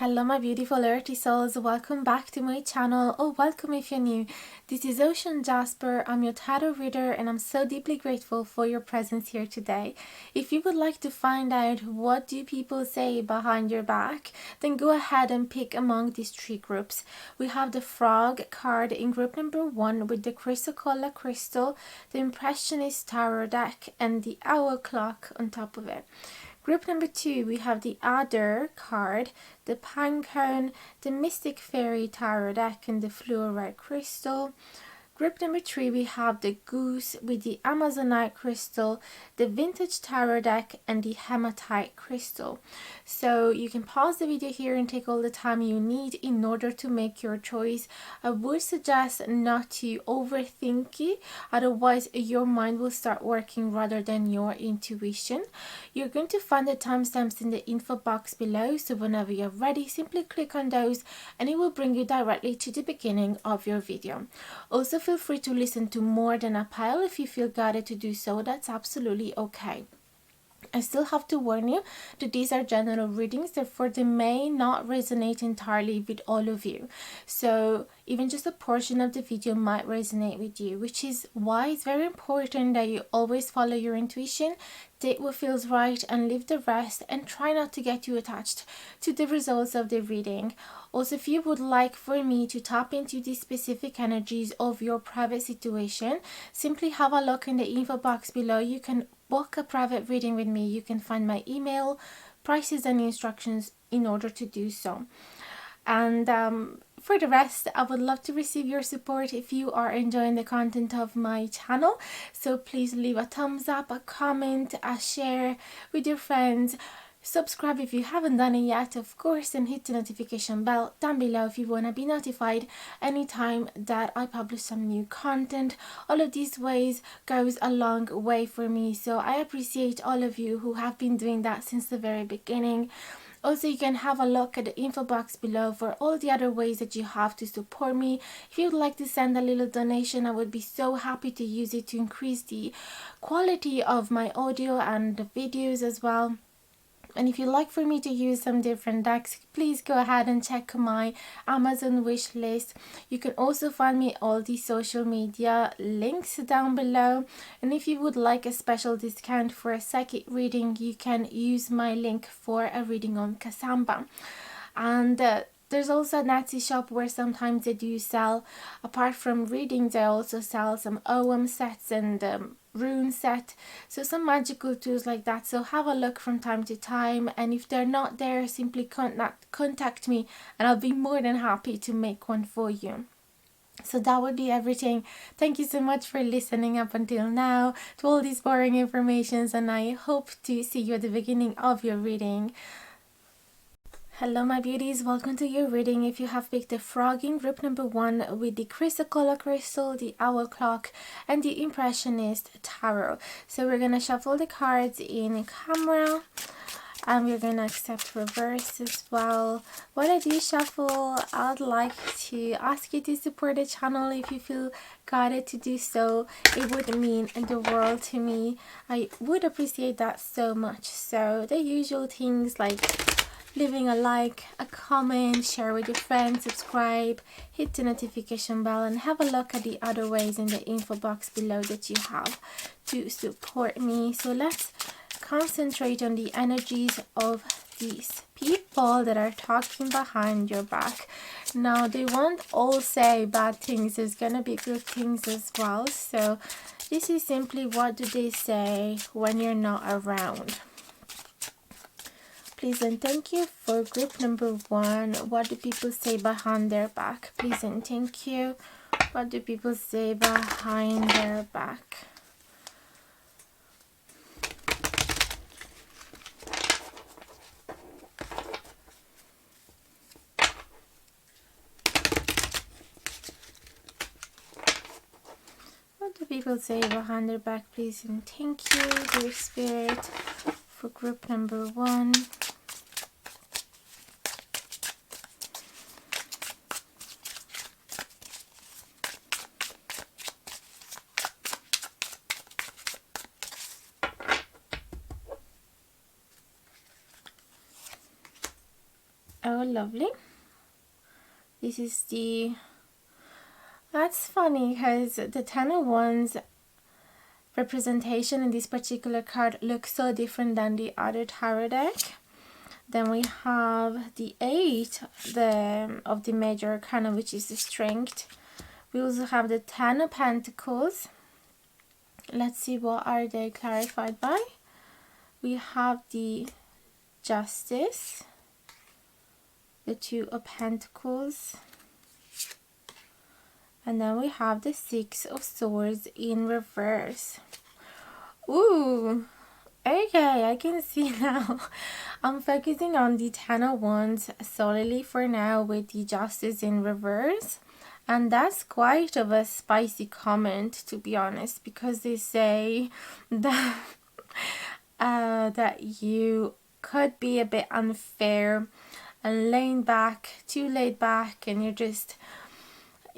Hello my beautiful earthy souls, welcome back to my channel, or welcome if you're new. This is Ocean Jasper. I'm your tarot reader and I'm so deeply grateful for your presence here today. If you would like to find out what do people say behind your back, then go ahead and pick among these three groups. We have the Frog card in group number 1 with the Chrysocolla crystal, the Impressionist tarot deck and the Owl clock on top of it. Group number 2, we have the Adder card, the Pinecone, the Mystic Fairy tarot deck and the Fluorite crystal. Group number 3, we have the Goose with the Amazonite crystal, the Vintage tarot deck and the Hematite crystal. So you can pause the video here and take all the time you need in order to make your choice. I would suggest not to overthink it, otherwise your mind will start working rather than your intuition. You're going to find the timestamps in the info box below, so whenever you're ready, simply click on those and it will bring you directly to the beginning of your video. Also, feel free to listen to more than a pile if you feel guided to do so. That's absolutely okay. I still have to warn you that these are general readings, therefore they may not resonate entirely with all of you. So even just a portion of the video might resonate with you, which is why it's very important that you always follow your intuition, take what feels right and leave the rest, and try not to get too attached to the results of the reading. Also, if you would like for me to tap into the specific energies of your private situation, simply have a look in the info box below. You can book a private reading with me. You can find my email, prices and instructions in order to do so. And for the rest, I would love to receive your support if you are enjoying the content of my channel. So please leave a thumbs up, a comment, a share with your friends. Subscribe if you haven't done it yet, of course, and hit the notification bell down below if you want to be notified anytime that I publish some new content. All of these ways goes a long way for me, so I appreciate all of you who have been doing that since the very beginning. Also, you can have a look at the info box below for all the other ways that you have to support me. If you would like to send a little donation, I would be so happy to use it to increase the quality of my audio and the videos as well. And if you'd like for me to use some different decks, please go ahead and check my Amazon wish list. You can also find me all the social media links down below. And if you would like a special discount for a psychic reading, you can use my link for a reading on Cassandra. And there's also an Etsy shop where sometimes they do sell, apart from readings, they also sell some OM sets and rune set, so some magical tools like that. So have a look from time to time, and if they're not there, simply contact me and I'll be more than happy to make one for you. So that would be everything. Thank you so much for listening up until now to all these boring informations, and I hope to see you at the beginning of your reading. Hello my beauties, welcome to your reading. If you have picked the Frog in group number 1 with the Chrysocolla crystal, the Owl clock and the Impressionist tarot. So we're going to shuffle the cards in camera and we're going to accept reverse as well. While I do shuffle, I'd like to ask you to support the channel if you feel guided to do so. It would mean the world to me. I would appreciate that so much. So the usual things like leaving a like, a comment, share with your friends, subscribe, hit the notification bell, and have a look at the other ways in the info box below that you have to support me. So let's concentrate on the energies of these people that are talking behind your back. Now, they won't all say bad things. There's gonna be good things as well. So this is simply, what do they say when you're not around? Please and thank you for group number 1. What do people say behind their back? Please and thank you. What do people say behind their back? What do people say behind their back? Please and thank you, dear spirit, for group number 1. So lovely. This is the... That's funny because the Ten of Wands representation in this particular card looks so different than the other tarot deck. Then we have the 8 of the major arcana, which is the Strength. We also have the 10 of Pentacles. Let's see, what are they clarified by? We have the Justice, the 2 of Pentacles, and then we have the 6 of Swords in reverse. Ooh, okay, I can see now. I'm focusing on the 10 of Wands solely for now with the Justice in reverse. And that's quite of a spicy comment, to be honest, because they say that, that you could be a bit unfair and too laid back, and you're just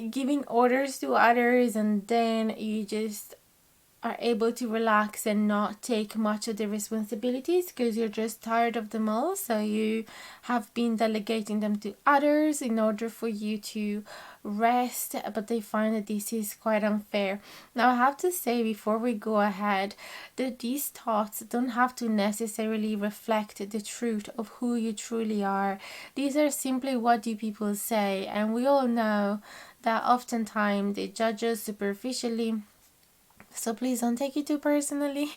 giving orders to others, and then you just are able to relax and not take much of the responsibilities because you're just tired of them all. So you have been delegating them to others in order for you to rest, but they find that this is quite unfair. Now, I have to say before we go ahead that these thoughts don't have to necessarily reflect the truth of who you truly are. These are simply what do people say, and we all know that oftentimes they judge us superficially. So please don't take it too personally.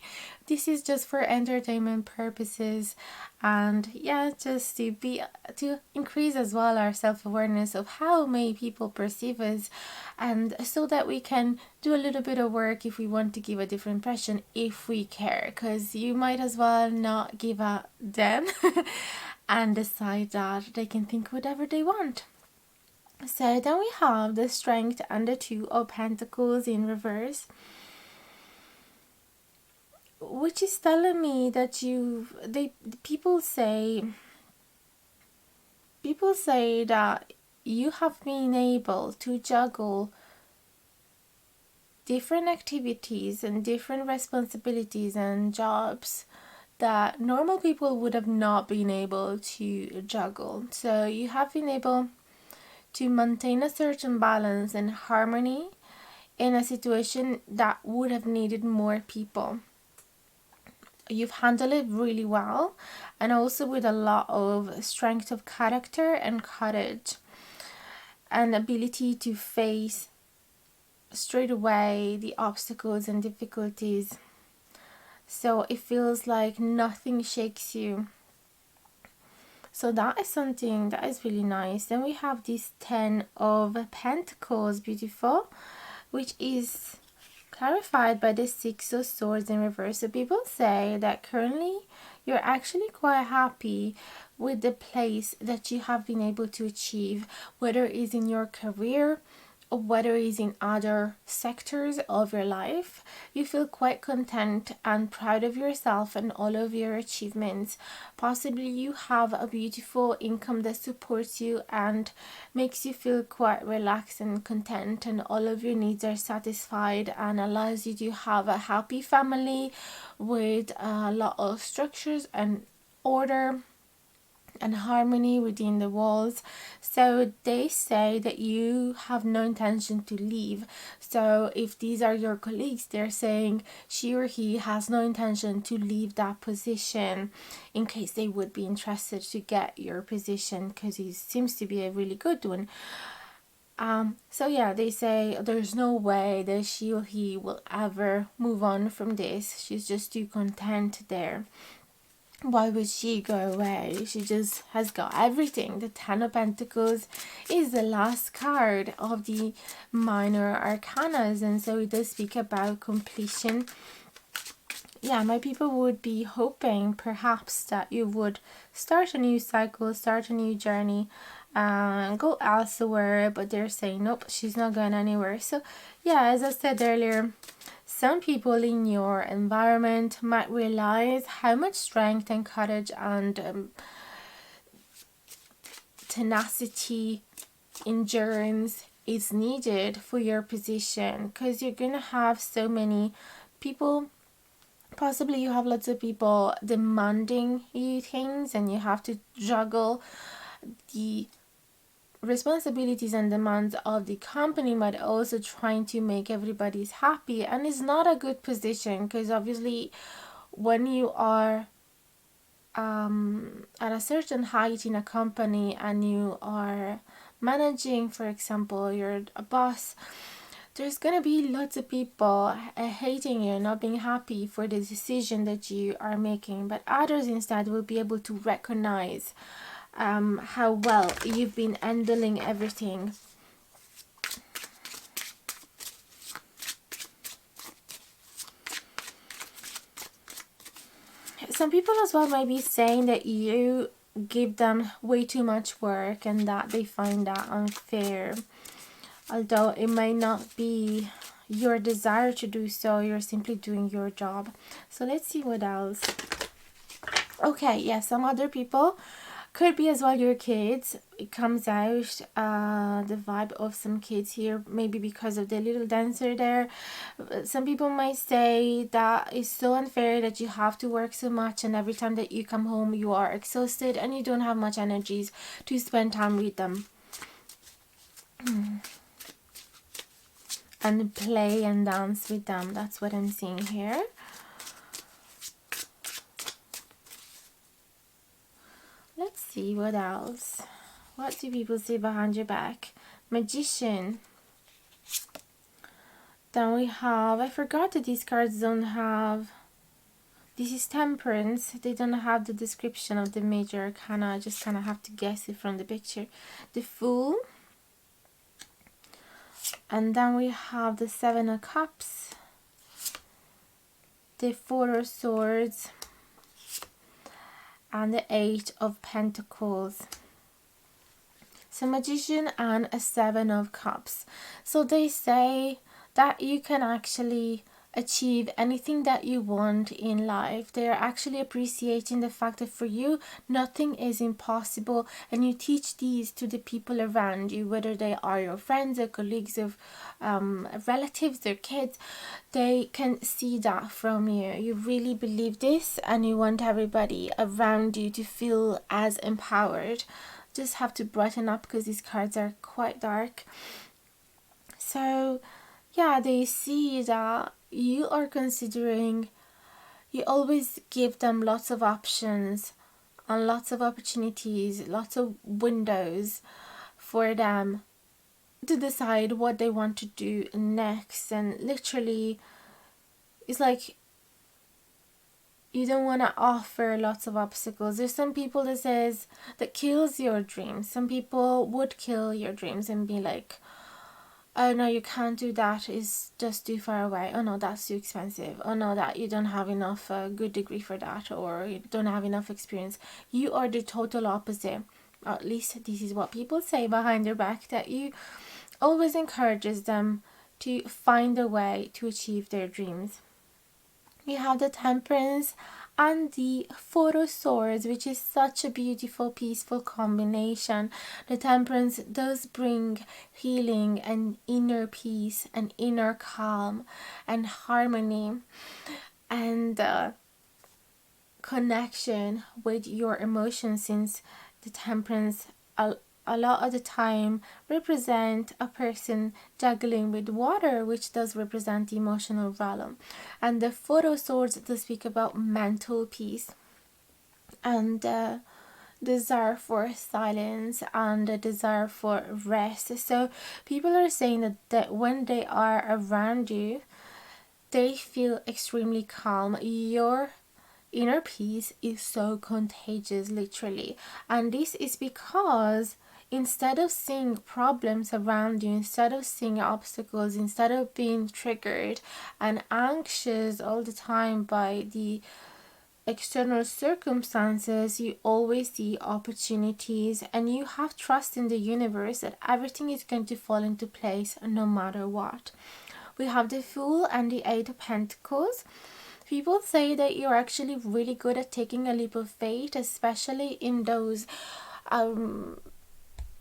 This is just for entertainment purposes, and yeah, just to increase as well our self-awareness of how many people perceive us, and so that we can do a little bit of work if we want to give a different impression, if we care, because you might as well not give a damn and decide that they can think whatever they want. So then we have the Strength and the 2 of Pentacles in reverse, which is telling me that people say that you have been able to juggle different activities and different responsibilities and jobs that normal people would have not been able to juggle. So you have been able to maintain a certain balance and harmony in a situation that would have needed more people. You've handled it really well, and also with a lot of strength of character and courage and ability to face straight away the obstacles and difficulties. So it feels like nothing shakes you. So that is something that is really nice. Then we have this 10 of Pentacles, beautiful, which is clarified by the 6 of Swords in reverse. So people say that currently you're actually quite happy with the place that you have been able to achieve, whether it is in your career or whether it is in other sectors of your life. You feel quite content and proud of yourself and all of your achievements. Possibly you have a beautiful income that supports you and makes you feel quite relaxed and content, and all of your needs are satisfied, and allows you to have a happy family with a lot of structures and order and harmony within the walls. So they say that you have no intention to leave. So if these are your colleagues, they're saying she or he has no intention to leave that position in case they would be interested to get your position, because it seems to be a really good one. So yeah, they say there's no way that she or he will ever move on from this. She's just too content there. Why would she go away? She just has got everything. The 10 of Pentacles is the last card of the minor arcanas, and so it does speak about completion. Yeah, my people would be hoping perhaps that you would start a new cycle, start a new journey, go elsewhere, but they're saying nope, she's not going anywhere. So yeah, as I said earlier, some people in your environment might realize how much strength and courage and tenacity, endurance is needed for your position, because you're going to have so many people. Possibly you have lots of people demanding you things and you have to juggle the responsibilities and demands of the company, but also trying to make everybody's happy. And it's not a good position, because obviously when you are at a certain height in a company and you are managing, for example, you're a boss, there's gonna be lots of people hating you, not being happy for the decision that you are making, but others instead will be able to recognize how well you've been handling everything. Some people as well might be saying that you give them way too much work and that they find that unfair. Although it may not be your desire to do so, you're simply doing your job. So let's see what else. Okay, yeah, some other people could be as well your kids. It comes out the vibe of some kids here, maybe because of the little dancer there. Some people might say that it's so unfair that you have to work so much, and every time that you come home you are exhausted and you don't have much energies to spend time with them and play and dance with them. That's what I'm seeing here. Let's see what else. What do people say behind your back? Magician. Then we have, I forgot that these cards don't have, this is Temperance. They don't have the description of the major arcana. I just kind of have to guess it from the picture. The Fool. And then we have the Seven of Cups, the Four of Swords, and the Eight of Pentacles. So Magician and a Seven of Cups. So they say that you can actually achieve anything that you want in life. They are actually appreciating the fact that for you nothing is impossible, and you teach these to the people around you, whether they are your friends or colleagues of relatives or kids. They can see that from you. You really believe this and you want everybody around you to feel as empowered. Just have to brighten up because these cards are quite dark. So yeah, they see that you are considering, you always give them lots of options and lots of opportunities, lots of windows for them to decide what they want to do next. And literally it's like you don't want to offer lots of obstacles. There's some people that kills your dreams. Some people would kill your dreams and be like, oh no, you can't do that, it's just too far away. Oh no, that's too expensive. Oh no, that you don't have enough good degree for that, or you don't have enough experience. You are the total opposite. Or at least this is what people say behind their back, that you always encourages them to find a way to achieve their dreams. We have the Temperance and the Four of Swords, which is such a beautiful, peaceful combination. The Temperance does bring healing and inner peace and inner calm and harmony and connection with your emotions, since the Temperance a lot of the time represent a person juggling with water, which does represent the emotional realm. And the Four of Swords does speak about mental peace and desire for silence and a desire for rest. So people are saying that when they are around you, they feel extremely calm. Your inner peace is so contagious, literally. And this is because instead of seeing problems around you, instead of seeing obstacles, instead of being triggered and anxious all the time by the external circumstances, you always see opportunities, and you have trust in the universe that everything is going to fall into place no matter what. We have the Fool and the Eight of Pentacles. People say that you're actually really good at taking a leap of faith, especially in those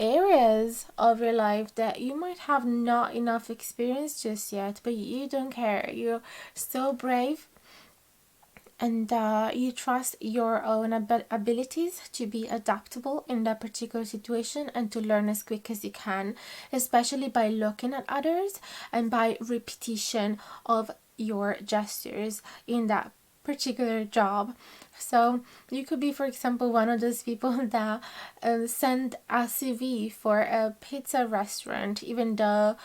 areas of your life that you might have not enough experience just yet, but you don't care. You're so brave and you trust your own abilities to be adaptable in that particular situation and to learn as quick as you can, especially by looking at others and by repetition of your gestures in that particular job. So you could be, for example, one of those people that send a CV for a pizza restaurant, even though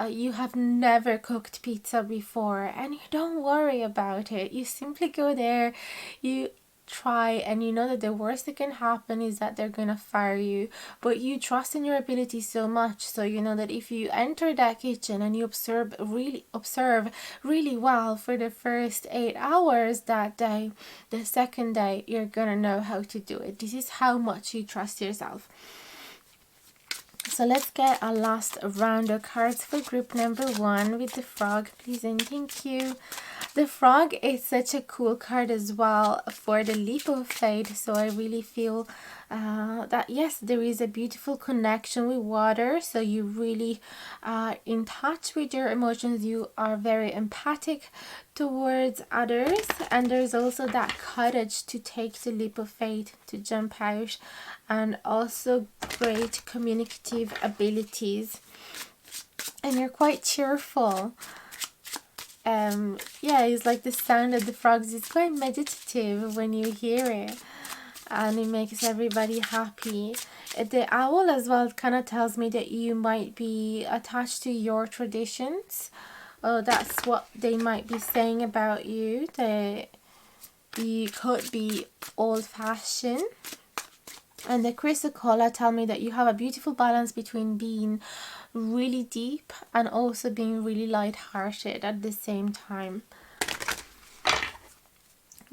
you have never cooked pizza before, and you don't worry about it. You simply go there, you try, and you know that the worst that can happen is that they're gonna fire you, but you trust in your ability so much, so you know that if you enter that kitchen and you observe really well for the first 8 hours that day, the second day you're gonna know how to do it. This is how much you trust yourself. So let's get a last round of cards for group number 1 with the frog, please and thank you. The frog is such a cool card as well for the leap of faith, so I really feel that yes, there is a beautiful connection with water, so you really are in touch with your emotions, you are very empathic towards others, and there's also that courage to take the leap of faith, to jump out, and also great communicative abilities, and you're quite cheerful. Yeah, it's like the sound of the frogs is quite meditative when you hear it, and it makes everybody happy. The owl as well kind of tells me that you might be attached to your traditions. That's what they might be saying about you, that you could be old-fashioned. And the chrysocolla tell me that you have a beautiful balance between being really deep and also being really light-hearted at the same time.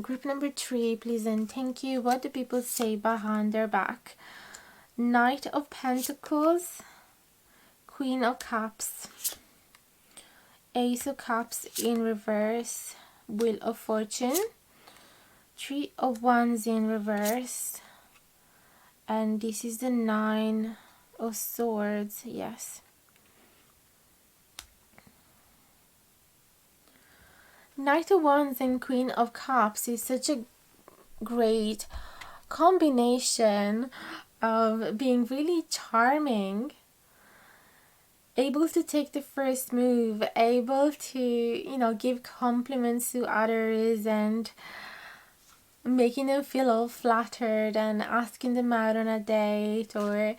Group number 3, please and thank you. What do people say behind their back? Knight of Pentacles, Queen of Cups, Ace of Cups in reverse, Wheel of Fortune, Three of Wands in reverse, and this is the 9 of Swords. Yes. Knight of Wands and Queen of Cups is such a great combination of being really charming, able to take the first move, able to, you know, give compliments to others and making them feel all flattered and asking them out on a date, or,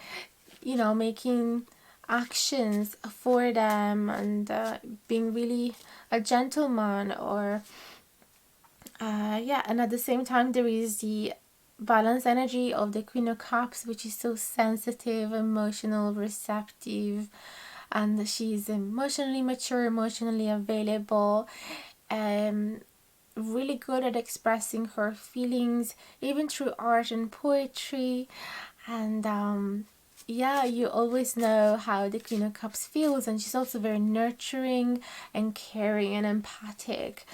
you know, making actions for them, and being really a gentleman, or yeah. And at the same time there is the balanced energy of the Queen of Cups, which is so sensitive, emotional, receptive, and she's emotionally mature, emotionally available, really good at expressing her feelings even through art and poetry. And yeah, you always know how the Queen of Cups feels, and she's also very nurturing and caring and empathic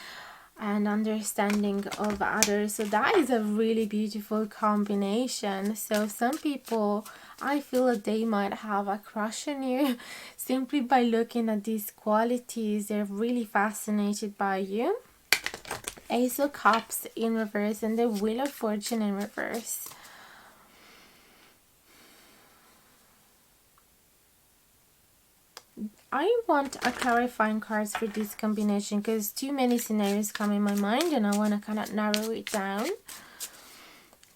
and understanding of others. So that is a really beautiful combination. So some people, I feel that they might have a crush on you simply by looking at these qualities. They're really fascinated by you. Ace of Cups in reverse and the Wheel of Fortune in reverse. I want a clarifying cards for this combination because too many scenarios come in my mind and I want to kind of narrow it down.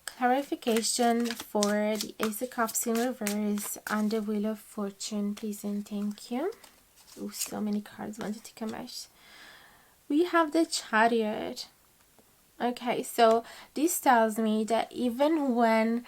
Clarification for the Ace of Cups in reverse and the Wheel of Fortune, please and thank you. Oh, so many cards wanted to come out. We have the Chariot. Okay, so this tells me that even when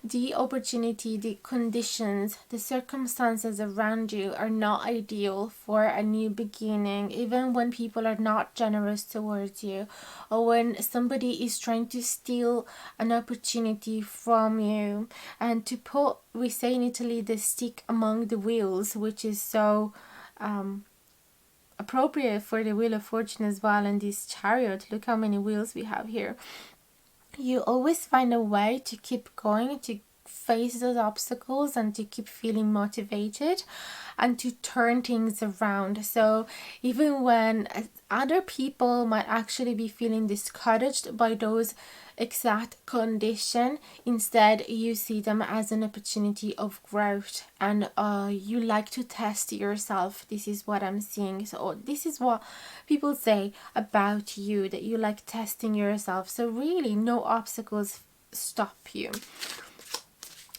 the opportunity, the conditions, the circumstances around you are not ideal for a new beginning, even when people are not generous towards you, or when somebody is trying to steal an opportunity from you, and to put, we say in Italy, the stick among the wheels, which is so appropriate for the Wheel of Fortune as well, and this Chariot. Look how many wheels we have here. You always find a way to keep going, to face those obstacles and to keep feeling motivated and to turn things around. So even when other people might actually be feeling discouraged by those exact condition, instead you see them as an opportunity of growth, and you like to test yourself. This is what I'm seeing. So this is what people say about you, that you like testing yourself. So really no obstacles stop you.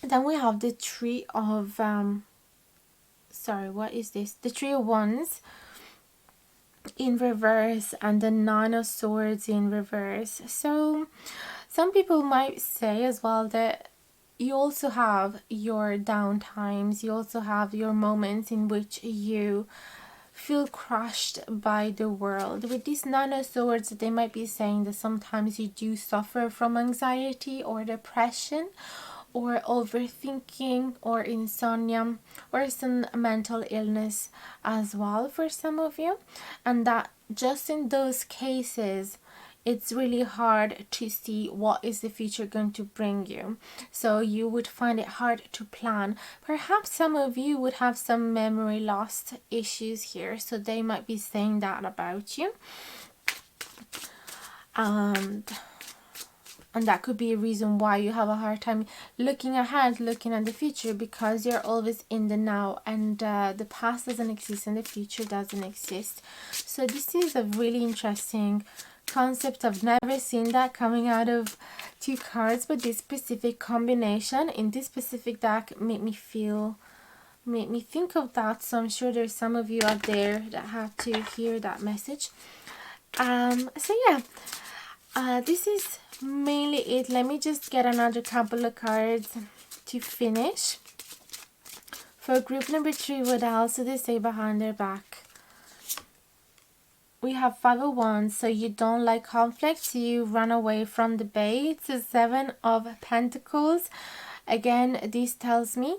Then we have the Three of what is this? The Three of Wands in reverse and the Nine of Swords in reverse. So some people might say as well that you also have your down times, you also have your moments in which you feel crushed by the world. With this Nine of Swords, they might be saying that sometimes you do suffer from anxiety or depression, or overthinking, or insomnia, or some mental illness as well for some of you, and that just in those cases it's really hard to see what is the future going to bring you. So you would find it hard to plan. Perhaps some of you would have some memory loss issues here, so they might be saying that about you. And that could be a reason why you have a hard time looking ahead, looking at the future, because you're always in the now, and the past doesn't exist and the future doesn't exist. So this is a really interesting concept. I've never seen that coming out of two cards, but this specific combination in this specific deck made me think of that. So I'm sure there's some of you out there that had to hear that message. So yeah, this is mainly it. Let me just get another couple of cards to finish. For group number 3, what else do they say behind their back? We have Five of Wands, so you don't like conflict, you run away from debate. It's a Seven of Pentacles. Again, this tells me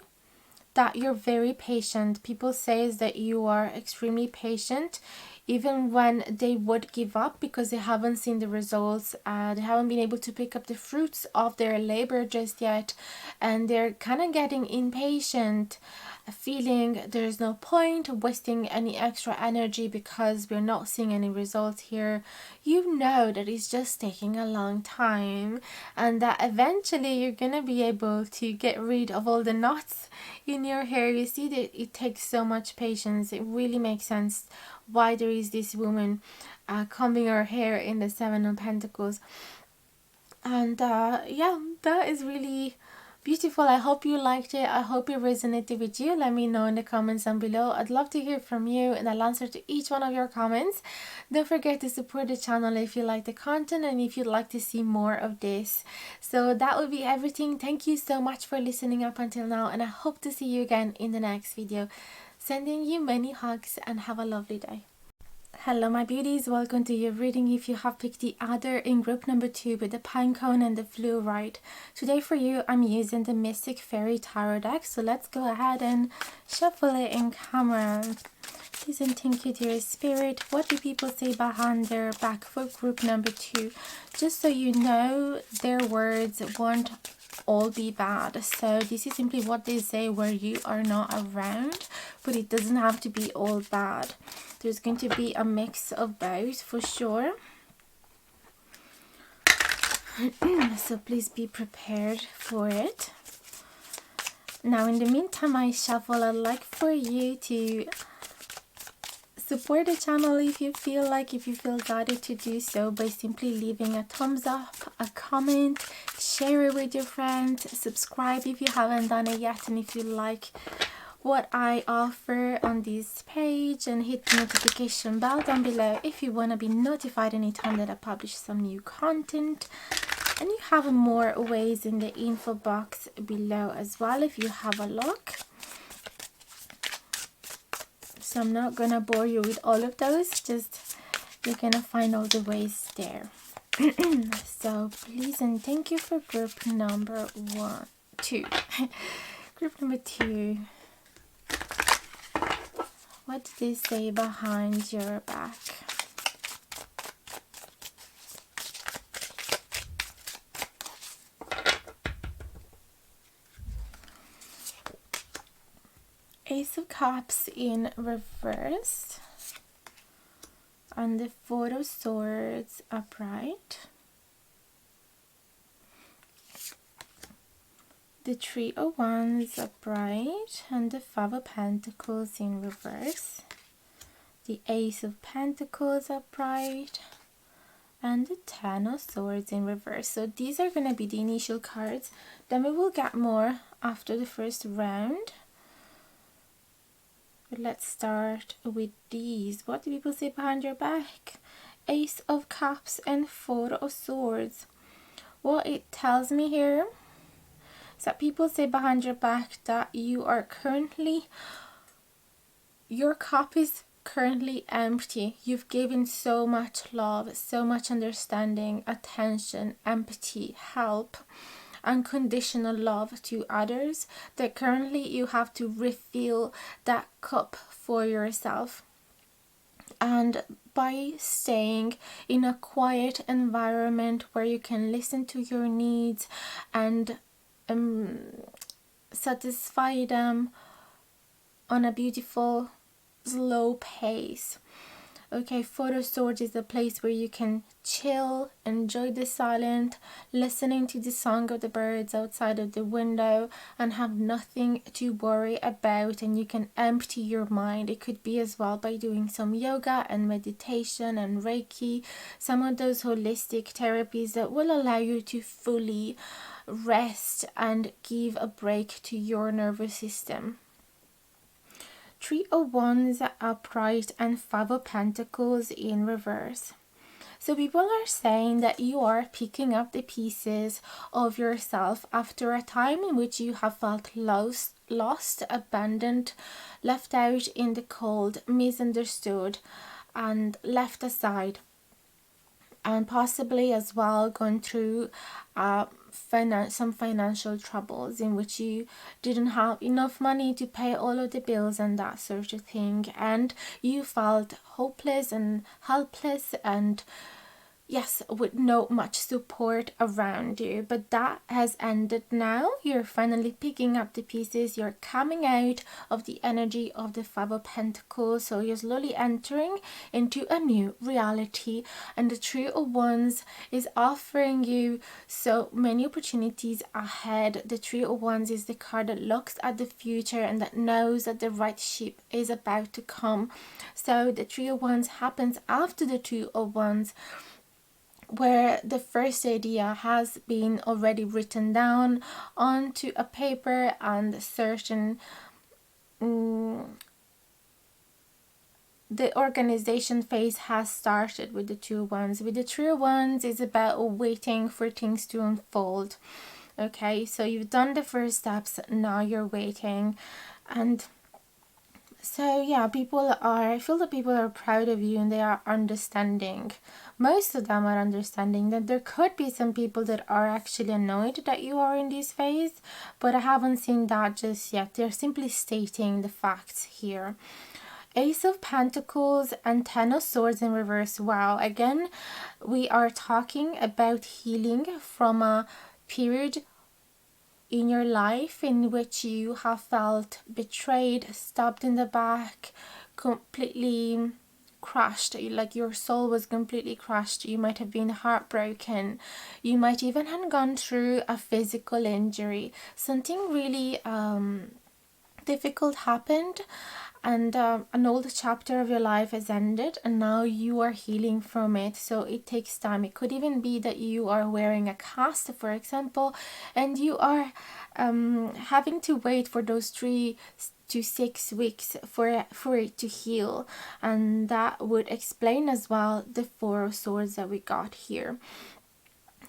that you're very patient. People say that you are extremely patient, even when they would give up because they haven't seen the results. They haven't been able to pick up the fruits of their labor just yet, and they're kind of getting impatient, feeling there's no point wasting any extra energy because we're not seeing any results here. You know that it's just taking a long time, and that eventually you're gonna be able to get rid of all the knots in your hair. You see that it takes so much patience. It really makes sense why there is this woman combing her hair in the Seven of Pentacles. And yeah, that is really beautiful. I hope you liked it. I hope it resonated with you. Let me know in the comments down below. I'd love to hear from you, and I'll answer to each one of your comments. Don't forget to support the channel if you like the content and if you'd like to see more of this. So that will be everything. Thank you so much for listening up until now, and I hope to see you again in the next video. Sending you many hugs and have a lovely day. Hello my beauties, welcome to your reading. If you have picked the Adder in group number 2 with the Pinecone and the Fluorite, today for you I'm using the Mystic Fairy Tarot deck. So let's go ahead and shuffle it in camera. Please and thank you, dear Spirit. What do people say behind their back for group number 2? Just so you know, their words won't all be bad. So this is simply what they say where you are not around, but it doesn't have to be all bad. There's going to be a mix of both for sure. So please be prepared for it. Now in the meantime I shuffle, I'd like for you to support the channel if you feel guided to do so by simply leaving a thumbs up, a comment, share it with your friends, subscribe if you haven't done it yet, and if you like what I offer on this page, and hit the notification bell down below if you want to be notified anytime that I publish some new content. And you have more ways in the info box below as well if you have a look. So I'm not gonna bore you with all of those, just you're gonna find all the ways there. So please and thank you for group number 2. Group number 2. What did they say behind your back? Ace of Cups in reverse, and the Four of Swords upright, the Three of Wands upright, and the Five of Pentacles in reverse, the Ace of Pentacles upright, and the Ten of Swords in reverse. So these are going to be the initial cards. Then we will get more after the first round. But let's start with these. What do people say behind your back? Ace of Cups and Four of Swords. What it tells me here is that people say behind your back that you are currently, your cup is currently empty. You've given so much love, so much understanding, attention, empathy, help, unconditional love to others, that currently you have to refill that cup for yourself. And by staying in a quiet environment where you can listen to your needs and satisfy them on a beautiful slow pace. Okay, Four of Swords is a place where you can chill, enjoy the silence, listening to the song of the birds outside of the window, and have nothing to worry about, and you can empty your mind. It could be as well by doing some yoga and meditation and Reiki, some of those holistic therapies that will allow you to fully rest and give a break to your nervous system. Three of Wands upright and Five of Pentacles in reverse. So people are saying that you are picking up the pieces of yourself after a time in which you have felt lost, abandoned, left out in the cold, misunderstood, and left aside. And possibly as well gone through some financial troubles in which you didn't have enough money to pay all of the bills and that sort of thing, and you felt hopeless and helpless and yes, with no much support around you. But that has ended now. You're finally picking up the pieces. You're coming out of the energy of the Five of Pentacles. So you're slowly entering into a new reality. And the Three of Wands is offering you so many opportunities ahead. The Three of Wands is the card that looks at the future and that knows that the right ship is about to come. So the Three of Wands happens after the Two of Wands, where the first idea has been already written down onto a paper and certain the organization phase has started with the Two of Wands. With the Three of Wands is about waiting for things to unfold. Okay, so you've done the first steps, now you're waiting. And so yeah, I feel that people are proud of you and they are understanding. Most of them are understanding that there could be some people that are actually annoyed that you are in this phase, but I haven't seen that just yet. They're simply stating the facts here. Ace of Pentacles and Ten of Swords in reverse. Wow, again, we are talking about healing from a period in your life in which you have felt betrayed, stabbed in the back, completely crushed, like your soul was completely crushed. You might have been heartbroken. You might even have gone through a physical injury. Something really difficult happened, and an old chapter of your life has ended, and now you are healing from it. So it takes time. It could even be that you are wearing a cast, for example, and you are having to wait for those 3 to 6 weeks for it to heal, and that would explain as well the Four of Swords that we got here.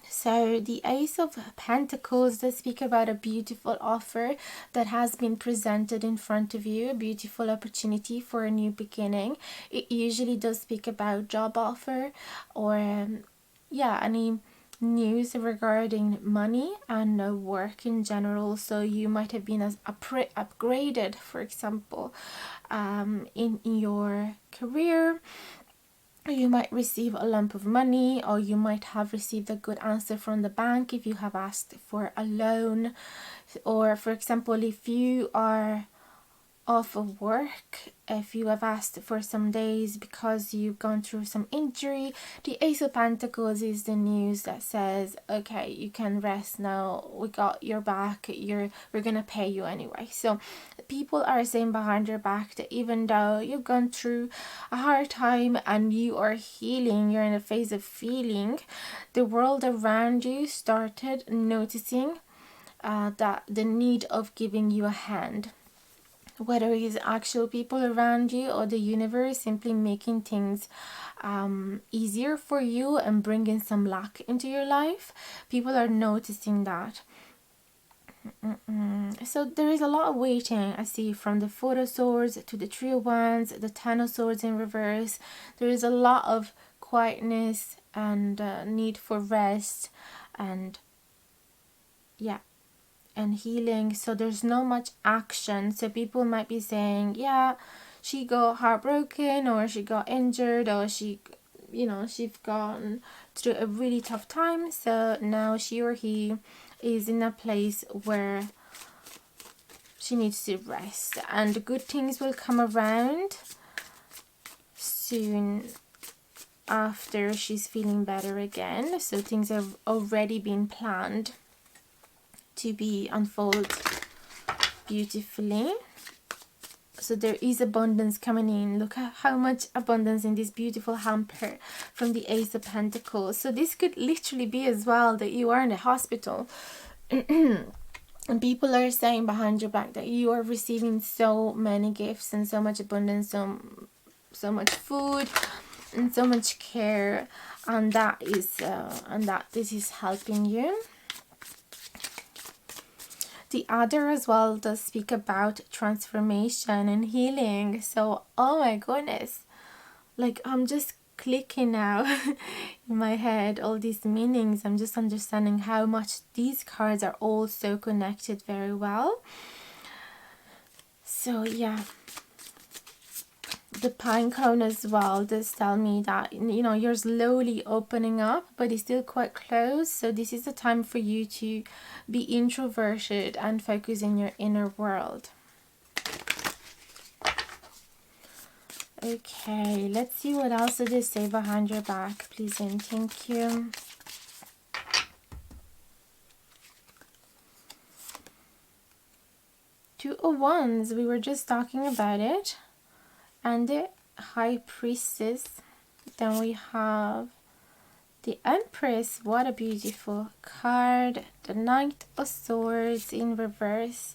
So the Ace of Pentacles does speak about a beautiful offer that has been presented in front of you, a beautiful opportunity for a new beginning. It usually does speak about job offer or any news regarding money and work in general. So you might have been upgraded, for example, in your career. You might receive a lump of money, or you might have received a good answer from the bank if you have asked for a loan. Or for example, if you are off of work, if you have asked for some days because you've gone through some injury, the Ace of Pentacles is the news that says, okay, you can rest now, we got your back, we're gonna pay you anyway. So people are saying behind your back that even though you've gone through a hard time and you are healing, you're in a phase of healing, the world around you started noticing that the need of giving you a hand, whether it's actual people around you or the universe simply making things easier for you and bringing some luck into your life. People are noticing that. So there is a lot of waiting. I see from the Four of Swords to the Three of Wands, the Ten of Swords in reverse. There is a lot of quietness and need for rest and yeah, and healing. So there's not much action. So people might be saying, yeah, she got heartbroken, or she got injured, or she's gone through a really tough time, so now she or he is in a place where she needs to rest, and good things will come around soon after she's feeling better again. So things have already been planned to be unfold beautifully. So there is abundance coming in. Look at how much abundance in this beautiful hamper from the Ace of Pentacles. So this could literally be as well that you are in a hospital and people are saying behind your back that you are receiving so many gifts and so much abundance, so much food and so much care, and that this is helping you. The other as well does speak about transformation and healing. So, oh my goodness, like I'm just clicking now in my head all these meanings. I'm just understanding how much these cards are all so connected very well. So yeah, the pine cone as well does tell me that, you know, you're slowly opening up, but it's still quite close. So this is the time for you to be introverted and focus in your inner world. Okay, let's see what else did they say behind your back, please and thank you. Two of Wands, we were just talking about it. And the High Priestess. Then we have the Empress. What a beautiful card. The Knight of Swords in reverse.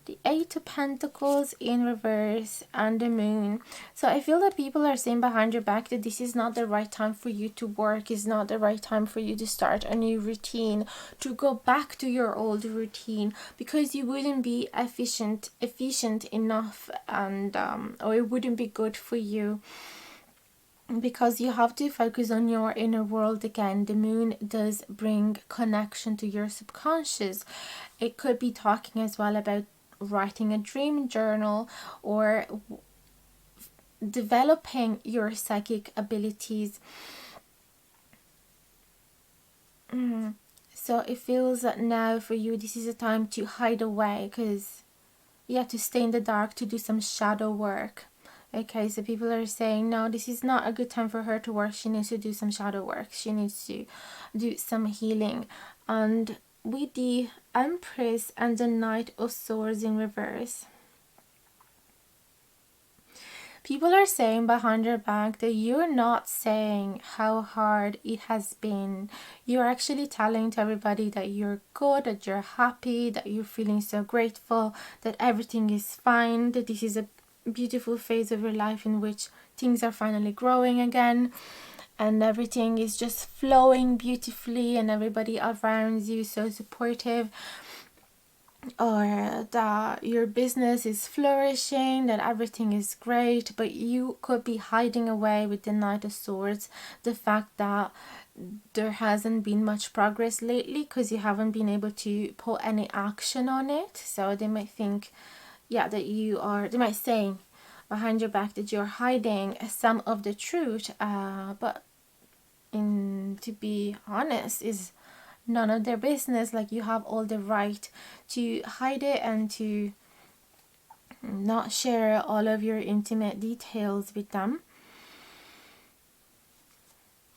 The Eight of Pentacles in reverse, and the Moon. So I feel that people are saying behind your back that this is not the right time for you to work. It's not the right time for you to start a new routine, to go back to your old routine, because you wouldn't be efficient enough, and or it wouldn't be good for you, because you have to focus on your inner world again. The Moon does bring connection to your subconscious. It could be talking as well about writing a dream journal or developing your psychic abilities. So it feels that now for you this is a time to hide away, because you have to stay in the dark, to do some shadow work. Okay, so people are saying, no, this is not a good time for her to work. She needs to do some shadow work. She needs to do some healing. And with the Empress and the Knight of Swords in reverse, people are saying behind your back that you're not saying how hard it has been. You're actually telling to everybody that you're good, that you're happy, that you're feeling so grateful, that everything is fine, that this is a beautiful phase of your life in which things are finally growing again, and everything is just flowing beautifully, and everybody around you so supportive, or that your business is flourishing, that everything is great. But you could be hiding away with the Knight of Swords the fact that there hasn't been much progress lately, because you haven't been able to put any action on it. So they might think, yeah, that they might say behind your back that you're hiding some of the truth, but to be honest, is none of their business. Like, you have all the right to hide it and to not share all of your intimate details with them.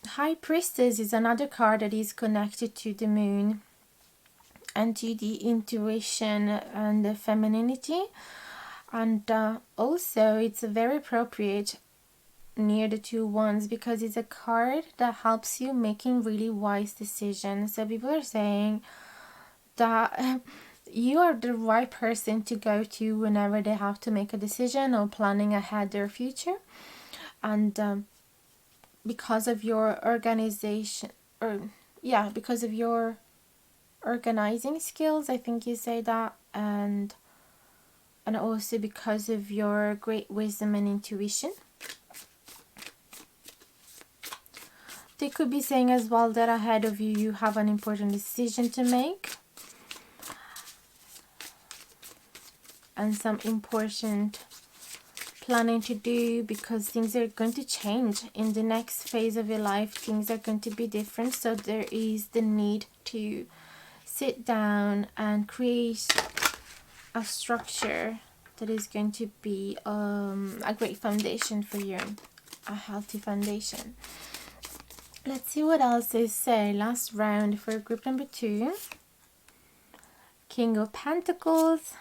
High Priestess is another card that is connected to the moon and to the intuition and the femininity. And also it's very appropriate near the 2 wands because it's a card that helps you making really wise decisions. So people are saying that you are the right person to go to whenever they have to make a decision or planning ahead their future. And because of your organization, because of your organizing skills, I think you say that, and also because of your great wisdom and intuition. They could be saying as well that ahead of you, you have an important decision to make and some important planning to do, because things are going to change in the next phase of your life. Things are going to be different, so there is the need to sit down and create a structure that is going to be a great foundation for you, a healthy foundation. Let's see what else they say. Last round for group number 2. King of Pentacles,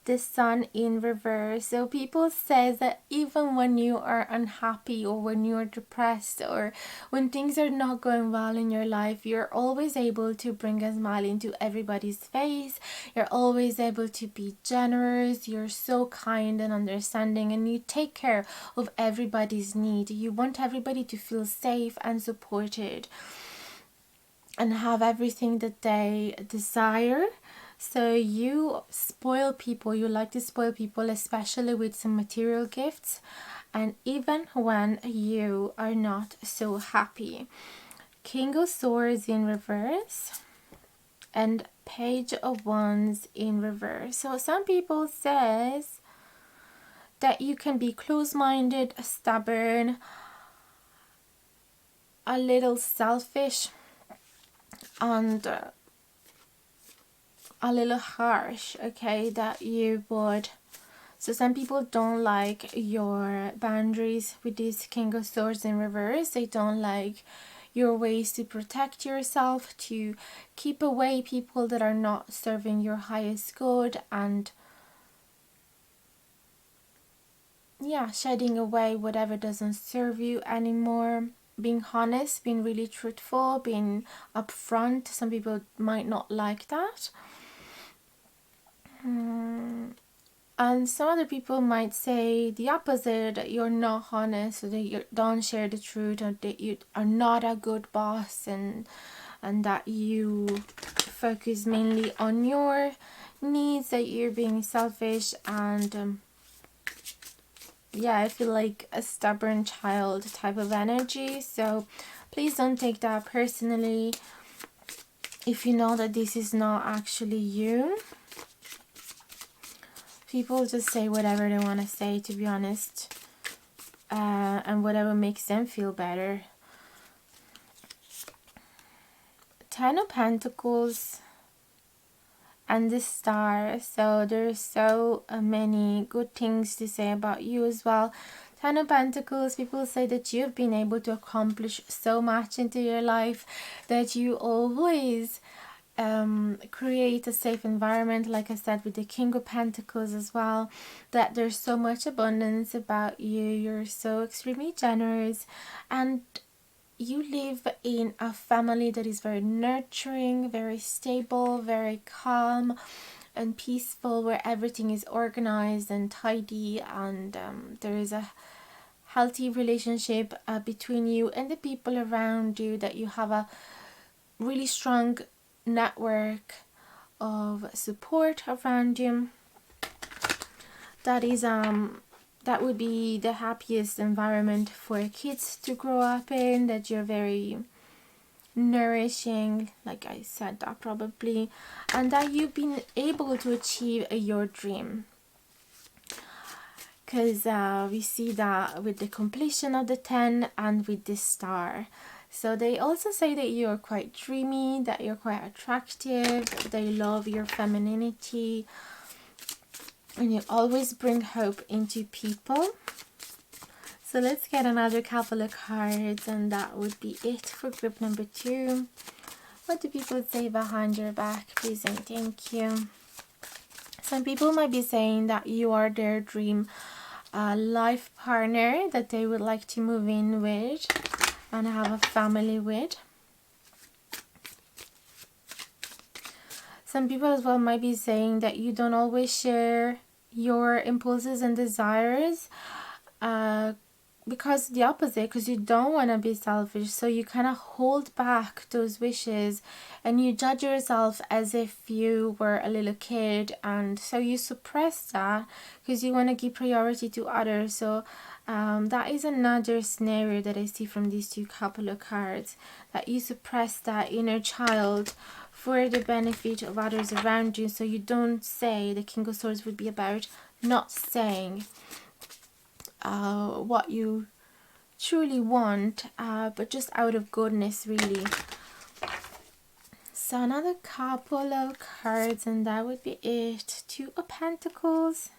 the Sun in reverse. So people say that even when you are unhappy or when you are depressed or when things are not going well in your life, you're always able to bring a smile into everybody's face. You're always able to be generous. You're so kind and understanding, and you take care of everybody's need. You want everybody to feel safe and supported and have everything that they desire. So you spoil people, you like to spoil people, especially with some material gifts, and even when you are not so happy. King of Swords in reverse and Page of Wands in reverse. So some people says that you can be close-minded, stubborn, a little selfish, and a little harsh, okay, that you would. So some people don't like your boundaries with this King of Swords in reverse. They don't like your ways to protect yourself, to keep away people that are not serving your highest good, and shedding away whatever doesn't serve you anymore. Being honest, being really truthful, being upfront. Some people might not like that. And some other people might say the opposite, that you're not honest, or that you don't share the truth, or that you are not a good boss, and that you focus mainly on your needs, that you're being selfish, and I feel like a stubborn child type of energy. So please don't take that personally if you know that this is not actually you. People just say whatever they want to say, to be honest, and whatever makes them feel better. 10 of Pentacles and the Star. So there's so many good things to say about you as well. 10 of Pentacles, people say that you've been able to accomplish so much into your life, that you always create a safe environment, like I said, with the King of Pentacles as well, that there's so much abundance about you. You're so extremely generous, and you live in a family that is very nurturing, very stable, very calm and peaceful, where everything is organized and tidy, and there is a healthy relationship between you and the people around you, that you have a really strong network of support around you. That is that would be the happiest environment for kids to grow up in, that you're very nourishing, like I said that probably, and that you've been able to achieve your dream, because we see that with the completion of the 10 and with the Star. So they also say that you're quite dreamy, that you're quite attractive, they love your femininity, and you always bring hope into people. So let's get another couple of cards, and that would be it for group number 2. What do people say behind your back, please and thank you? Some people might be saying that you are their dream life partner that they would like to move in with and have a family with. Some people as well might be saying that you don't always share your impulses and desires, because the opposite, because you don't want to be selfish, so you kind of hold back those wishes and you judge yourself as if you were a little kid, and so you suppress that because you want to give priority to others. So that is another scenario that I see from these two couple of cards, that you suppress that inner child for the benefit of others around you. So you don't say, the King of Swords would be about not saying what you truly want, but just out of goodness, really. So another couple of cards, and that would be it. 2 of Pentacles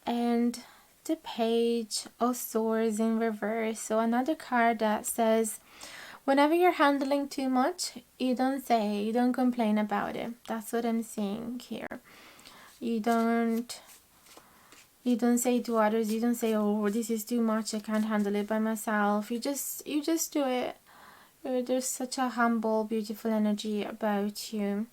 and the Page of Swords in reverse. So another card that says, whenever you're handling too much, you don't complain about it. That's what I'm seeing here. You don't say to others, you don't say, oh, this is too much, I can't handle it by myself. You just do it. There's such a humble, beautiful energy about you.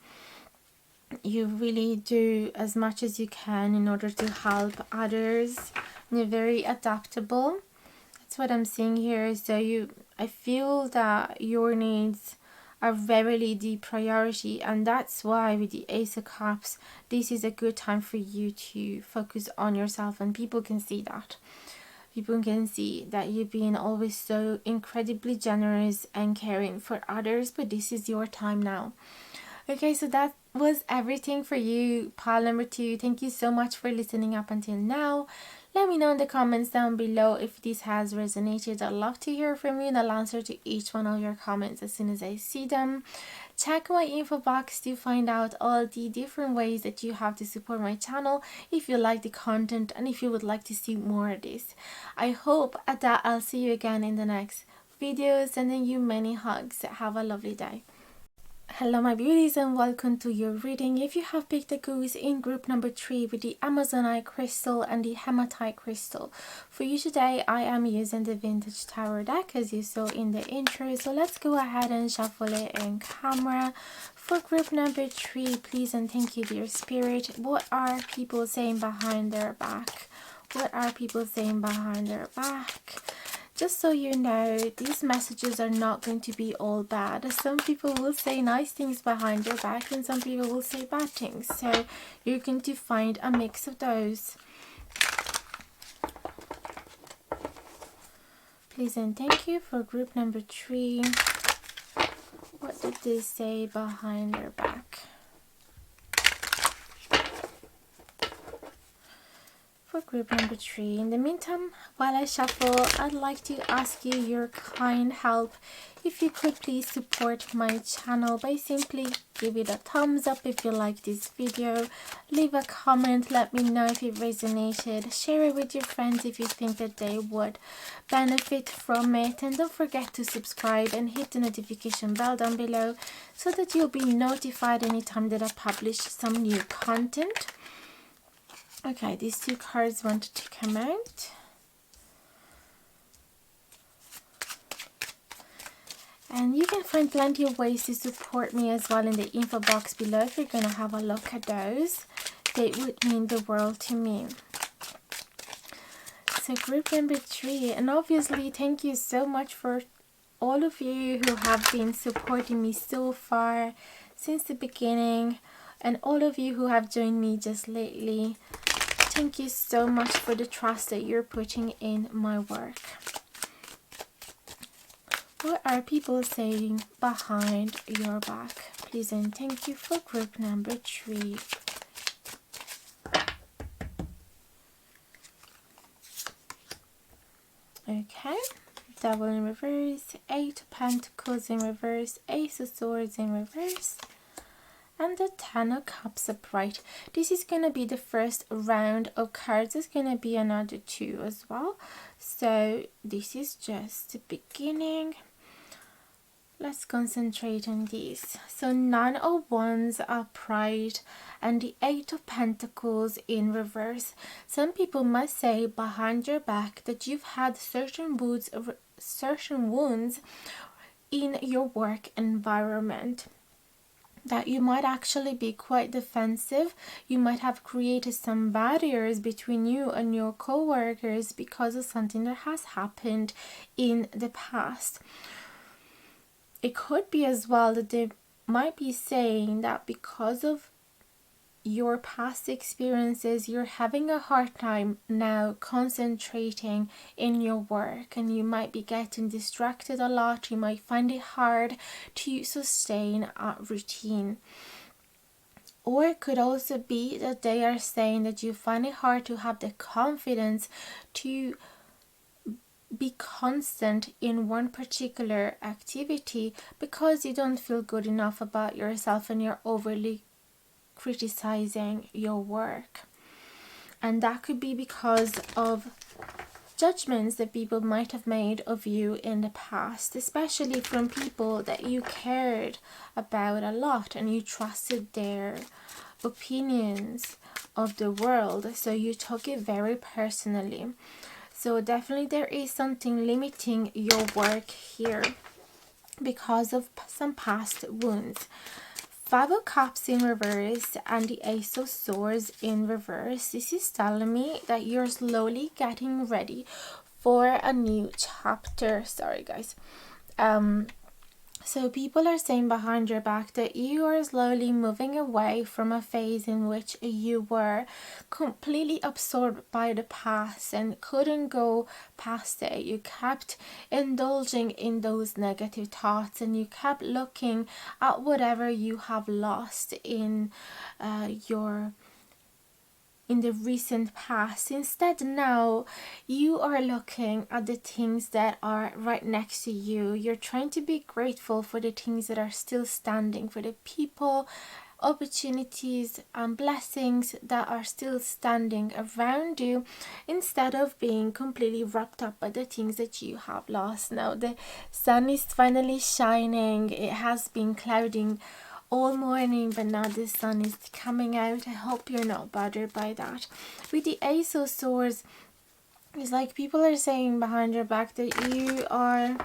You really do as much as you can in order to help others. And you're very adaptable. That's what I'm seeing here. So I feel that your needs are very the priority, and that's why with the Ace of Cups, this is a good time for you to focus on yourself, and people can see that. People can see that you've been always so incredibly generous and caring for others, but this is your time now. Okay, so that was everything for you, pile number 2. Thank you so much for listening up until now. Let me know in the comments down below if this has resonated. I'd love to hear from you, and I'll answer to each one of your comments as soon as I see them. Check my info box to find out all the different ways that you have to support my channel if you like the content and if you would like to see more of this. I hope that I'll see you again in the next video. Sending you many hugs. Have a lovely day. Hello my beauties, and welcome to your reading. If you have picked a goose in group number 3 with the Amazonite crystal and the hematite crystal, for you today I am using the vintage tarot deck as you saw in the intro. So let's go ahead and shuffle it in camera. For group number 3, please and thank you, dear spirit. What are people saying behind their back? What are people saying behind their back? Just so you know, these messages are not going to be all bad. Some people will say nice things behind your back and some people will say bad things. So you're going to find a mix of those. Please and thank you for group number 3. What did they say behind their back? For group number 3. In the meantime, while I shuffle, I'd like to ask you your kind help. If you could please support my channel by simply give it a thumbs up if you like this video, leave a comment, let me know if it resonated, share it with your friends if you think that they would benefit from it, and don't forget to subscribe and hit the notification bell down below so that you'll be notified anytime that I publish some new content. Okay, these 2 cards wanted to come out. And you can find plenty of ways to support me as well in the info box below if you're going to have a look at those. They would mean the world to me. So group number 3, and obviously thank you so much for all of you who have been supporting me so far since the beginning, and all of you who have joined me just lately. Thank you so much for the trust that you're putting in my work. What are people saying behind your back? Please and thank you for group number 3. Okay, Devil in reverse, 8 of Pentacles in reverse, Ace of Swords in reverse, and the Ten of Cups upright. This is going to be the first round of cards. There's going to be another 2 as well. So this is just the beginning. Let's concentrate on these. So Nine of Wands upright and the Eight of Pentacles in reverse. Some people might say behind your back that you've had certain wounds in your work environment, that you might actually be quite defensive. You might have created some barriers between you and your co-workers because of something that has happened in the past. It could be as well that they might be saying that because of your past experiences, you're having a hard time now concentrating in your work, and you might be getting distracted a lot. You might find it hard to sustain a routine. Or it could also be that they are saying that you find it hard to have the confidence to be constant in one particular activity because you don't feel good enough about yourself and you're overly criticizing your work. And that could be because of judgments that people might have made of you in the past, especially from people that you cared about a lot and you trusted their opinions of the world, so you took it very personally. So definitely there is something limiting your work here because of some past wounds. Five of Cups in reverse and the Ace of Swords in reverse. This is telling me that you're slowly getting ready for a new chapter. Sorry guys. So people are saying behind your back that you are slowly moving away from a phase in which you were completely absorbed by the past and couldn't go past it. You kept indulging in those negative thoughts and you kept looking at whatever you have lost in the recent past. Instead, now you are looking at the things that are right next to you. You're trying to be grateful for the things that are still standing, for the people, opportunities and blessings that are still standing around you, instead of being completely wrapped up by the things that you have lost. Now the sun is finally shining. It has been clouding all morning, but now the sun is coming out. I hope you're not bothered by that. With the Ace of Swords, it's like people are saying behind your back that you are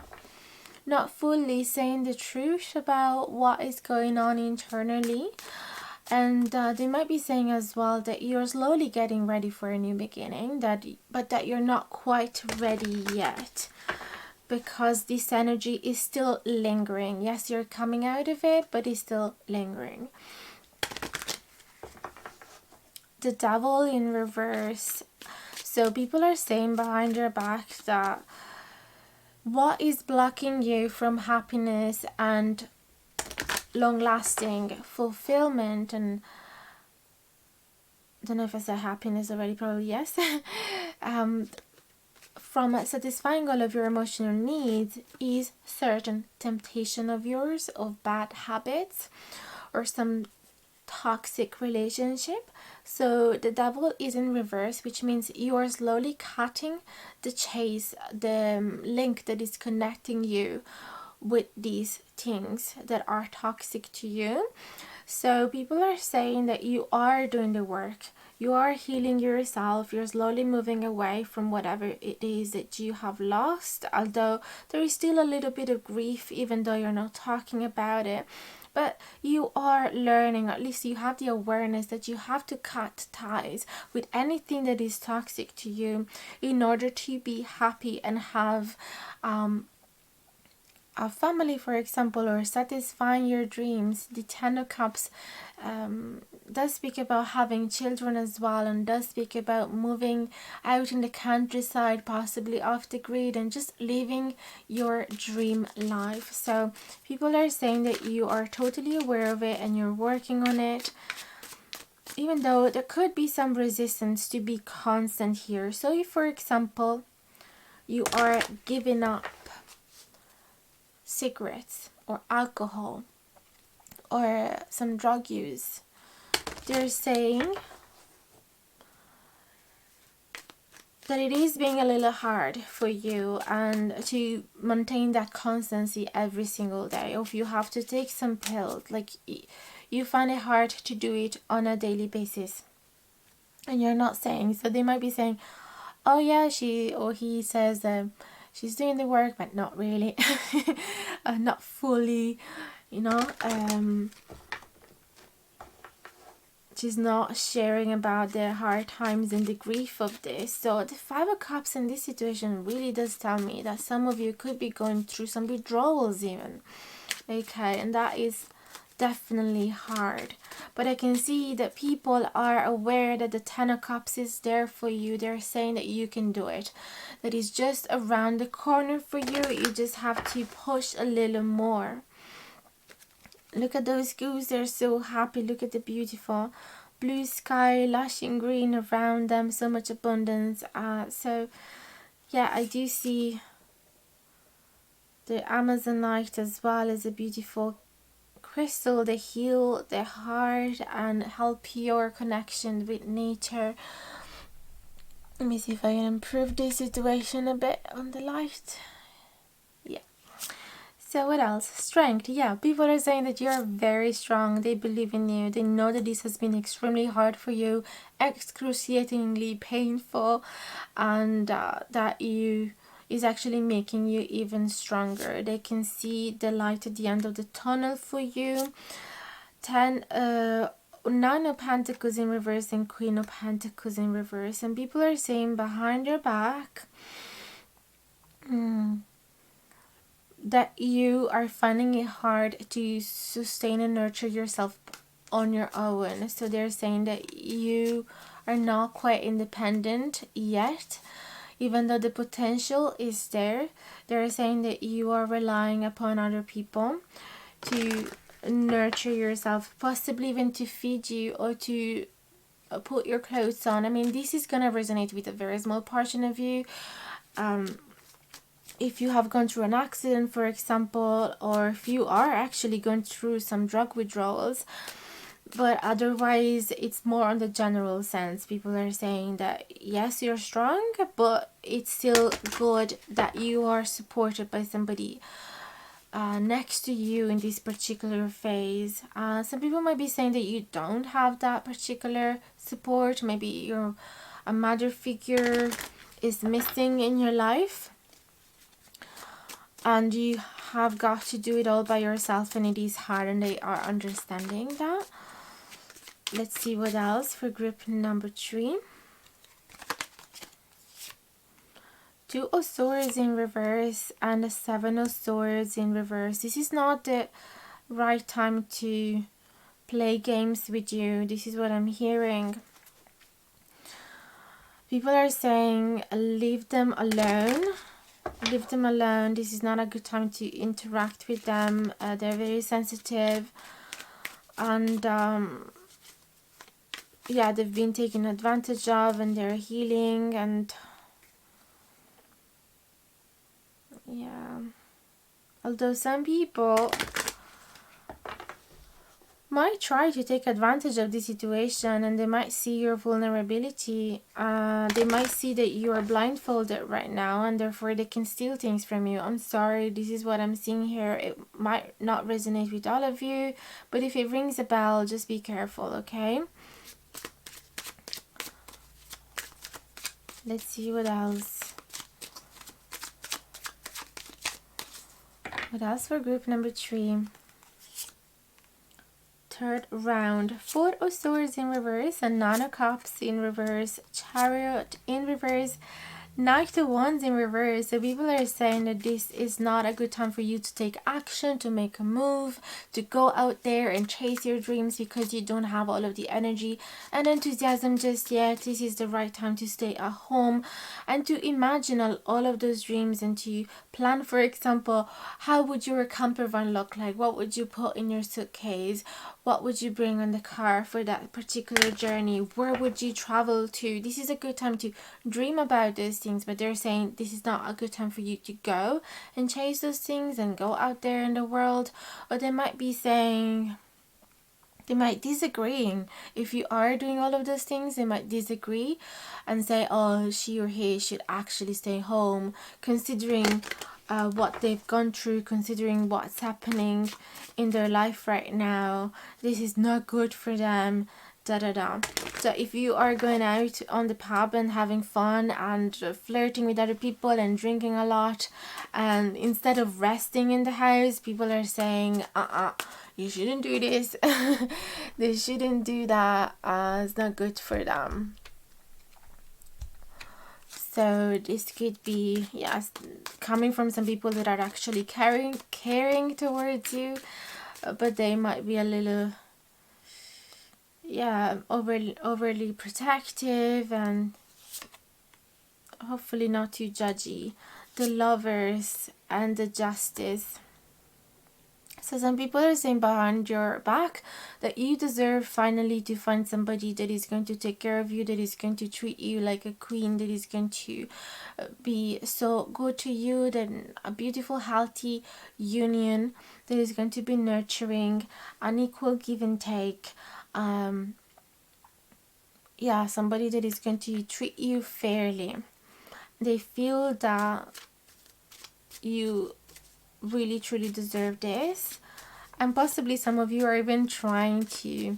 not fully saying the truth about what is going on internally, and they might be saying as well that you're slowly getting ready for a new beginning, but that you're not quite ready yet, because this energy is still lingering. Yes, you're coming out of it, but it's still lingering. The Devil in reverse. So people are saying behind your back that what is blocking you from happiness and long-lasting fulfillment, and I don't know if I said happiness already, probably yes, from satisfying all of your emotional needs, is certain temptation of yours, of bad habits or some toxic relationship. So the Devil is in reverse, which means you are slowly cutting the chase, the link that is connecting you with these things that are toxic to you. So people are saying that you are doing the work. You are healing yourself. You're slowly moving away from whatever it is that you have lost. Although there is still a little bit of grief, even though you're not talking about it. But you are learning, at least you have the awareness that you have to cut ties with anything that is toxic to you in order to be happy and have a family, for example, or satisfying your dreams. The Ten of Cups does speak about having children as well, and does speak about moving out in the countryside, possibly off the grid, and just living your dream life. So people are saying that you are totally aware of it and you're working on it, even though there could be some resistance to be constant here. So if, for example, you are giving up cigarettes or alcohol, or some drug use. They're saying that it is being a little hard for you and to maintain that constancy every single day. Or if you have to take some pills, like you find it hard to do it on a daily basis. And you're not saying, so they might be saying, oh yeah, she or he says she's doing the work, but not really, not fully, you know. She's not sharing about the hard times and the grief of this. So the Five of Cups in this situation really does tell me that some of you could be going through some withdrawals even. Okay, and that is definitely hard. But I can see that people are aware that the Ten of Cups is there for you. They're saying that you can do it. That is just around the corner for you. You just have to push a little more. Look at those goose, they're so happy. Look at the beautiful blue sky, lashing green around them, so much abundance. So yeah, I do see the Amazonite as well as a beautiful crystal. They heal the heart and help your connection with nature. Let me see if I can improve this situation a bit on the light. Yeah. So what else? Strength. Yeah, people are saying that you're very strong. They believe in you. They know that this has been extremely hard for you, excruciatingly painful, and that you is actually making you even stronger. They can see the light at the end of the tunnel for you. 9 of Pentacles in reverse and Queen of Pentacles in reverse. And people are saying behind your back that you are finding it hard to sustain and nurture yourself on your own. So they're saying that you are not quite independent yet, even though the potential is there. They're saying that you are relying upon other people to nurture yourself, possibly even to feed you or to put your clothes on. I mean, this is gonna resonate with a very small portion of you. If you have gone through an accident, for example, or if you are actually going through some drug withdrawals, but otherwise it's more on the general sense. People are saying that yes, you're strong, but it's still good that you are supported by somebody next to you in this particular phase. Some people might be saying that you don't have that particular support. Maybe a mother figure is missing in your life and you have got to do it all by yourself, and it is hard, and they are understanding that. Let's see what else for group number 3. 2 of Swords in reverse and a 7 of Swords in reverse. This is not the right time to play games with you. This is what I'm hearing. People are saying leave them alone. Leave them alone. This is not a good time to interact with them. They're very sensitive, and yeah, they've been taken advantage of, and they're healing, and yeah, although some people might try to take advantage of the situation, and they might see your vulnerability. They might see that you are blindfolded right now, and therefore they can steal things from you. I'm sorry, this is what I'm seeing here. It might not resonate with all of you, but if it rings a bell, just be careful, okay? Let's see what else. What else for group number 3? Third round. 4 of Swords in reverse and 9 of Cups in reverse, Chariot in reverse, Knight of Wands in reverse. So people are saying that this is not a good time for you to take action, to make a move, to go out there and chase your dreams, because you don't have all of the energy and enthusiasm just yet. This is the right time to stay at home and to imagine all of those dreams, and to plan, for example, how would your camper van look like? What would you put in your suitcase? What would you bring on the car for that particular journey? Where would you travel to? This is a good time to dream about those things, but they're saying this is not a good time for you to go and chase those things and go out there in the world. Or they might be saying They might disagree. If you are doing all of those things, they might disagree and say, oh, she or he should actually stay home, considering what they've gone through, considering what's happening in their life right now. This is not good for them. Da da da. So if you are going out on the pub and having fun and flirting with other people and drinking a lot, and instead of resting in the house, people are saying, you shouldn't do this. They shouldn't do that. It's not good for them. So this could be, yes, coming from some people that are actually caring towards you, but they might be a little, overly protective and hopefully not too judgy. The Lovers and the Justice. So some people are saying behind your back that you deserve finally to find somebody that is going to take care of you, that is going to treat you like a queen, that is going to be so good to you, that a beautiful, healthy union that is going to be nurturing, an equal give and take. Somebody that is going to treat you fairly. They feel that you really truly deserve this, and possibly some of you are even trying to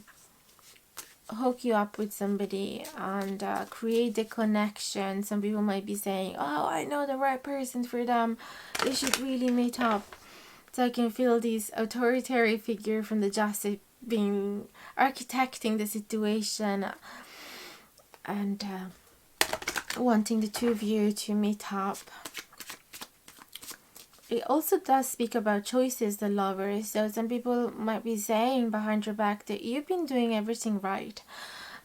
hook you up with somebody and create the connection. Some people might be saying, oh, I know the right person for them, they should really meet up. So I can feel this authoritarian figure from the Justice being architecting the situation and wanting the two of you to meet up. It also does speak about choices, the Lovers. So some people might be saying behind your back that you've been doing everything right,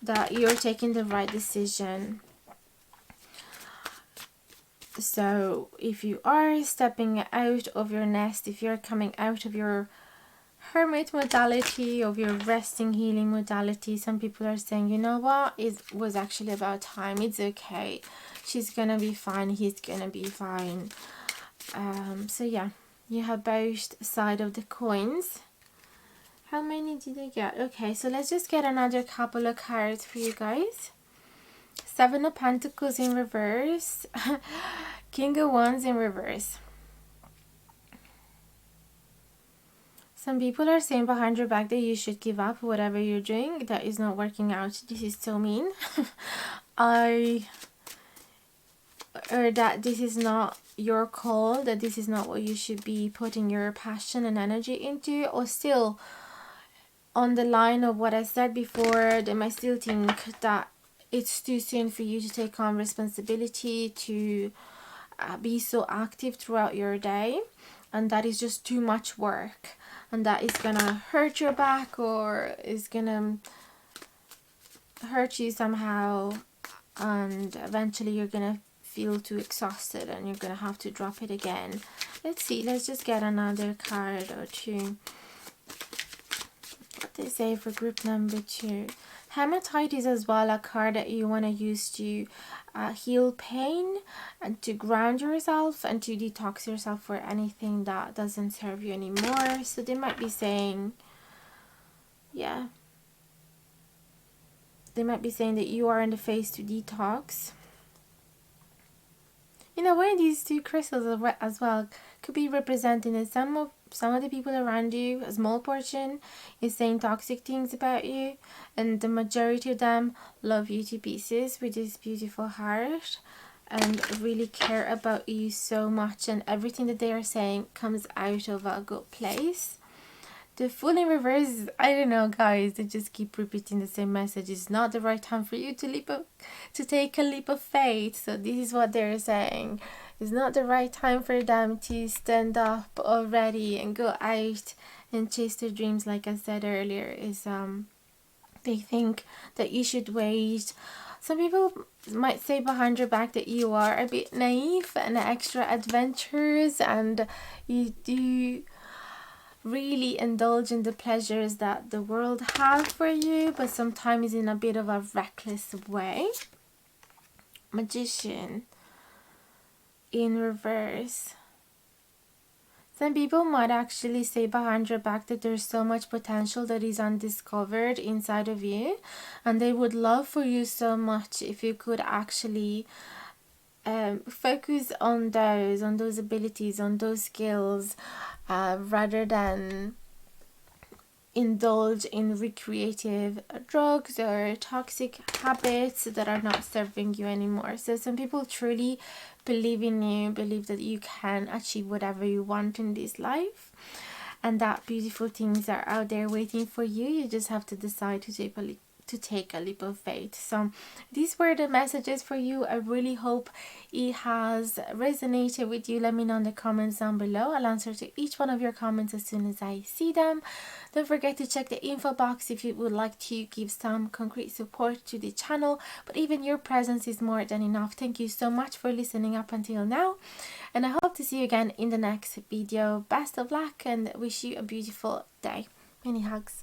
that you're taking the right decision. So if you are stepping out of your nest, if you're coming out of your hermit modality, of your resting healing modality, some people are saying, you know what, it was actually about time, it's okay, she's gonna be fine, he's gonna be fine. So yeah, you have both side of the coins. How many did I get? Okay, so let's just get another couple of cards for you guys. 7 of Pentacles in reverse. King of Wands in reverse. Some people are saying behind your back that you should give up whatever you're doing. That is not working out. This is so mean. Or that this is not your call, that this is not what you should be putting your passion and energy into, or still on the line of what I said before, they might still think that it's too soon for you to take on responsibility, to be so active throughout your day, and that is just too much work, and that is gonna hurt your back or is gonna hurt you somehow, and eventually you're gonna feel too exhausted and you're gonna have to drop it again. Let's see, let's just get another card or two. What they say for group number 2. Hematite is as well a card that you want to use to heal pain and to ground yourself and to detox yourself for anything that doesn't serve you anymore. So they might be saying, yeah, they might be saying that you are in the phase to detox. In a way, these two crystals as well could be representing that some of the people around you, a small portion, is saying toxic things about you, and the majority of them love you to pieces with this beautiful heart and really care about you so much, and everything that they are saying comes out of a good place. The Fool in reverse, I don't know, guys, they just keep repeating the same message. It's not the right time for you to take a leap of faith. So this is what they're saying. It's not the right time for them to stand up already and go out and chase their dreams. Like I said earlier, is they think that you should wait. Some people might say behind your back that you are a bit naive and extra adventurous, and you do really indulge in the pleasures that the world has for you, but sometimes in a bit of a reckless way. Magician in reverse. Some people might actually say behind your back that there's so much potential that is undiscovered inside of you, and they would love for you so much if you could actually focus on those abilities, on those skills, rather than indulge in recreative drugs or toxic habits that are not serving you anymore. So some people truly believe in you, believe that you can achieve whatever you want in this life, and that beautiful things are out there waiting for you. You just have to decide to take a leap of faith. So these were the messages for you. I really hope it has resonated with you. Let me know in the comments down below. I'll answer to each one of your comments as soon as I see them. Don't forget to check the info box if you would like to give some concrete support to the channel, but even your presence is more than enough. Thank you so much for listening up until now, and I hope to see you again in the next video. Best of luck and wish you a beautiful day. Many hugs.